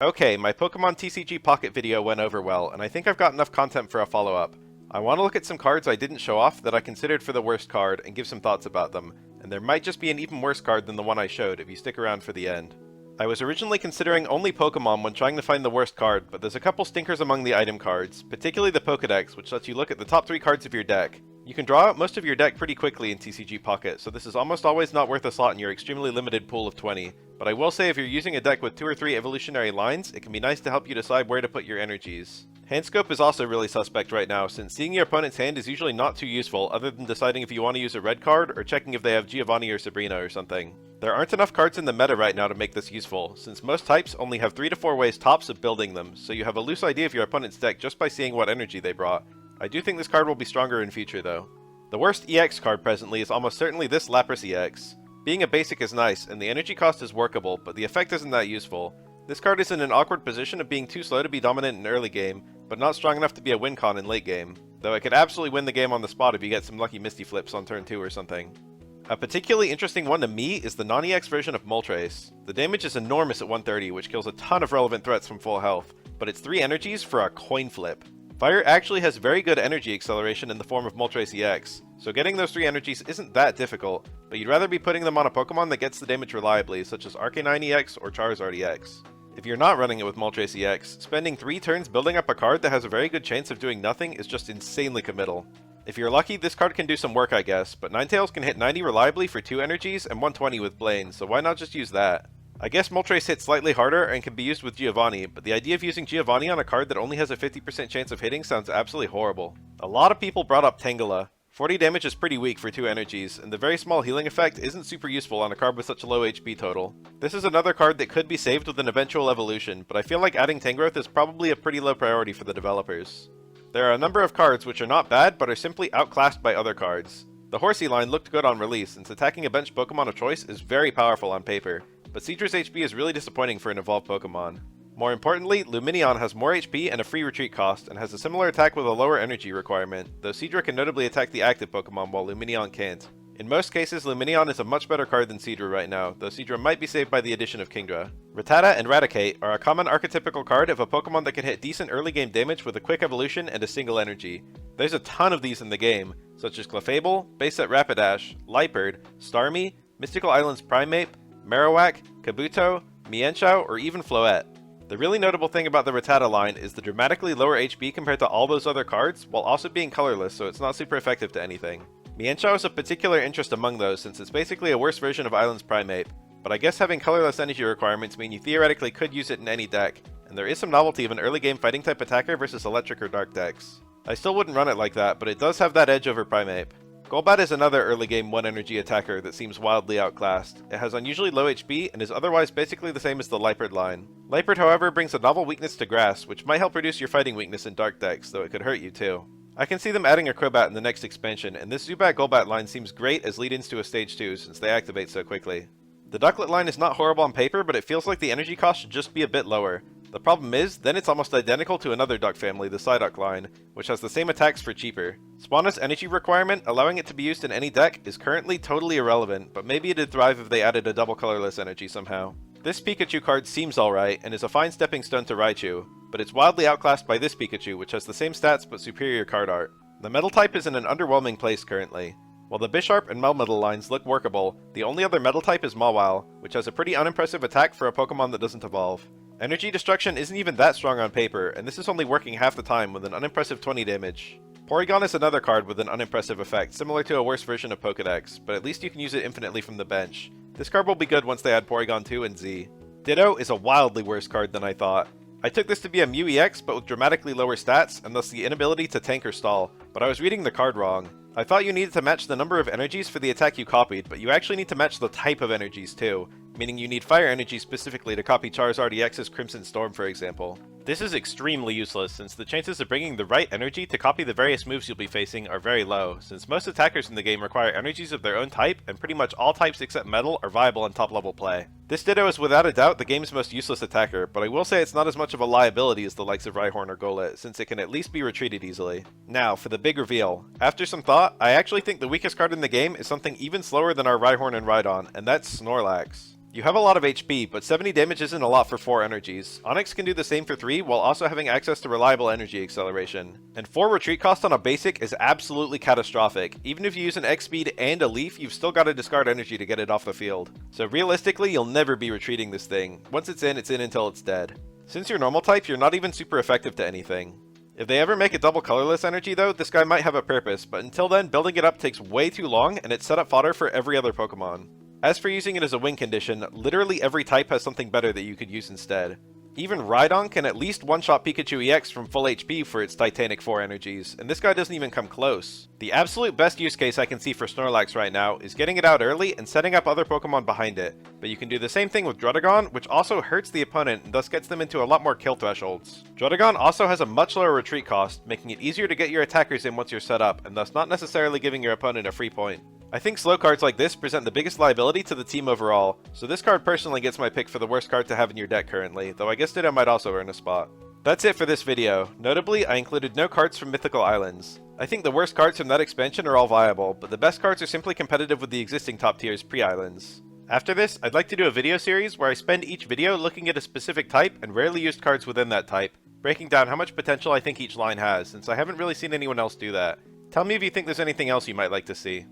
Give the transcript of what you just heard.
Okay, my Pokemon TCG Pocket video went over well, and I think I've got enough content for a follow-up. I want to look at some cards I didn't show off that I considered for the worst card and give some thoughts about them, and there might just be an even worse card than the one I showed if you stick around for the end. I was originally considering only Pokemon when trying to find the worst card, but there's a couple stinkers among the item cards, particularly the Pokedex, which lets you look at the top 3 cards of your deck. You can draw out most of your deck pretty quickly in TCG Pocket, so this is almost always not worth a slot in your extremely limited pool of 20. But I will say if you're using a deck with 2 or 3 evolutionary lines, it can be nice to help you decide where to put your energies. Handscope is also really suspect right now, since seeing your opponent's hand is usually not too useful other than deciding if you want to use a red card or checking if they have Giovanni or Sabrina or something. There aren't enough cards in the meta right now to make this useful, since most types only have 3 to 4 ways tops of building them, so you have a loose idea of your opponent's deck just by seeing what energy they brought. I do think this card will be stronger in future though. The worst EX card presently is almost certainly this Lapras EX. Being a basic is nice, and the energy cost is workable, but the effect isn't that useful. This card is in an awkward position of being too slow to be dominant in early game, but not strong enough to be a win con in late game, though it could absolutely win the game on the spot if you get some lucky Misty Flips on turn 2 or something. A particularly interesting one to me is the non-EX version of Moltres. The damage is enormous at 130, which kills a ton of relevant threats from full health, but it's 3 energies for a coin flip. Fire actually has very good energy acceleration in the form of Moltres EX, so getting those 3 energies isn't that difficult, but you'd rather be putting them on a Pokemon that gets the damage reliably, such as Arcanine EX or Charizard EX. If you're not running it with Moltres EX, spending 3 turns building up a card that has a very good chance of doing nothing is just insanely committal. If you're lucky, this card can do some work I guess, but Ninetales can hit 90 reliably for 2 energies and 120 with Blaine, so why not just use that? I guess Moltres hits slightly harder and can be used with Giovanni, but the idea of using Giovanni on a card that only has a 50% chance of hitting sounds absolutely horrible. A lot of people brought up Tangela. 40 damage is pretty weak for 2 energies, and the very small healing effect isn't super useful on a card with such a low HP total. This is another card that could be saved with an eventual evolution, but I feel like adding Tangrowth is probably a pretty low priority for the developers. There are a number of cards which are not bad, but are simply outclassed by other cards. The Horsea line looked good on release, since attacking a bench Pokemon of choice is very powerful on paper, but Seadra's HP is really disappointing for an evolved Pokemon. More importantly, Lumineon has more HP and a free retreat cost, and has a similar attack with a lower energy requirement, though Seadra can notably attack the active Pokemon while Lumineon can't. In most cases, Lumineon is a much better card than Seadra right now, though Seadra might be saved by the addition of Kingdra. Rattata and Raticate are a common archetypical card of a Pokemon that can hit decent early game damage with a quick evolution and a single energy. There's a ton of these in the game, such as Clefable, Base Set Rapidash, Liepard, Starmie, Mystical Island's Primeape, Marowak, Kabuto, Mienshao, or even Floette. The really notable thing about the Rattata line is the dramatically lower HP compared to all those other cards, while also being colorless, so it's not super effective to anything. Mienshao is of particular interest among those, since it's basically a worse version of Island's Primeape, but I guess having colorless energy requirements mean you theoretically could use it in any deck, and there is some novelty of an early game fighting type attacker versus electric or dark decks. I still wouldn't run it like that, but it does have that edge over Primeape. Golbat is another early game 1 energy attacker that seems wildly outclassed. It has unusually low HP and is otherwise basically the same as the Liepard line. Liepard however brings a novel weakness to grass, which might help reduce your fighting weakness in dark decks, though it could hurt you too. I can see them adding a Crobat in the next expansion, and this Zubat Golbat line seems great as lead-ins to a stage 2 since they activate so quickly. The Ducklet line is not horrible on paper, but it feels like the energy cost should just be a bit lower. The problem is, then it's almost identical to another duck family, the Psyduck line, which has the same attacks for cheaper. Spawna's energy requirement, allowing it to be used in any deck, is currently totally irrelevant, but maybe it'd thrive if they added a double colorless energy somehow. This Pikachu card seems alright, and is a fine stepping stone to Raichu, but it's wildly outclassed by this Pikachu, which has the same stats but superior card art. The metal type is in an underwhelming place currently. While the Bisharp and Melmetal lines look workable, the only other metal type is Mawile, which has a pretty unimpressive attack for a Pokemon that doesn't evolve. Energy Destruction isn't even that strong on paper, and this is only working half the time with an unimpressive 20 damage. Porygon is another card with an unimpressive effect, similar to a worse version of Pokedex, but at least you can use it infinitely from the bench. This card will be good once they add Porygon 2 and Z. Ditto is a wildly worse card than I thought. I took this to be a Mew EX, but with dramatically lower stats, and thus the inability to tank or stall, but I was reading the card wrong. I thought you needed to match the number of energies for the attack you copied, but you actually need to match the type of energies too, meaning you need fire energy specifically to copy Charizard EX's Crimson Storm for example. This is extremely useless, since the chances of bringing the right energy to copy the various moves you'll be facing are very low, since most attackers in the game require energies of their own type, and pretty much all types except Metal are viable in top level play. This Ditto is without a doubt the game's most useless attacker, but I will say it's not as much of a liability as the likes of Rhyhorn or Golett, since it can at least be retreated easily. Now, for the big reveal. After some thought, I actually think the weakest card in the game is something even slower than our Rhyhorn and Rhydon, and that's Snorlax. You have a lot of HP, but 70 damage isn't a lot for 4 energies. Onix can do the same for 3 while also having access to reliable energy acceleration. And 4 retreat cost on a basic is absolutely catastrophic. Even if you use an X speed and a leaf, you've still got to discard energy to get it off the field. So realistically, you'll never be retreating this thing. Once it's in until it's dead. Since you're normal type, you're not even super effective to anything. If they ever make a double colorless energy though, this guy might have a purpose, but until then, building it up takes way too long and it's set up fodder for every other Pokemon. As for using it as a win condition, literally every type has something better that you could use instead. Even Rhydon can at least one-shot Pikachu EX from full HP for its Titanic 4 energies, and this guy doesn't even come close. The absolute best use case I can see for Snorlax right now is getting it out early and setting up other Pokemon behind it, but you can do the same thing with Druddigon, which also hurts the opponent and thus gets them into a lot more kill thresholds. Druddigon also has a much lower retreat cost, making it easier to get your attackers in once you're set up, and thus not necessarily giving your opponent a free point. I think slow cards like this present the biggest liability to the team overall, so this card personally gets my pick for the worst card to have in your deck currently, though I guess Ditto might also earn a spot. That's it for this video. Notably, I included no cards from Mythical Islands. I think the worst cards from that expansion are all viable, but the best cards are simply competitive with the existing top tiers pre-Islands. After this, I'd like to do a video series where I spend each video looking at a specific type and rarely used cards within that type, breaking down how much potential I think each line has, since I haven't really seen anyone else do that. Tell me if you think there's anything else you might like to see.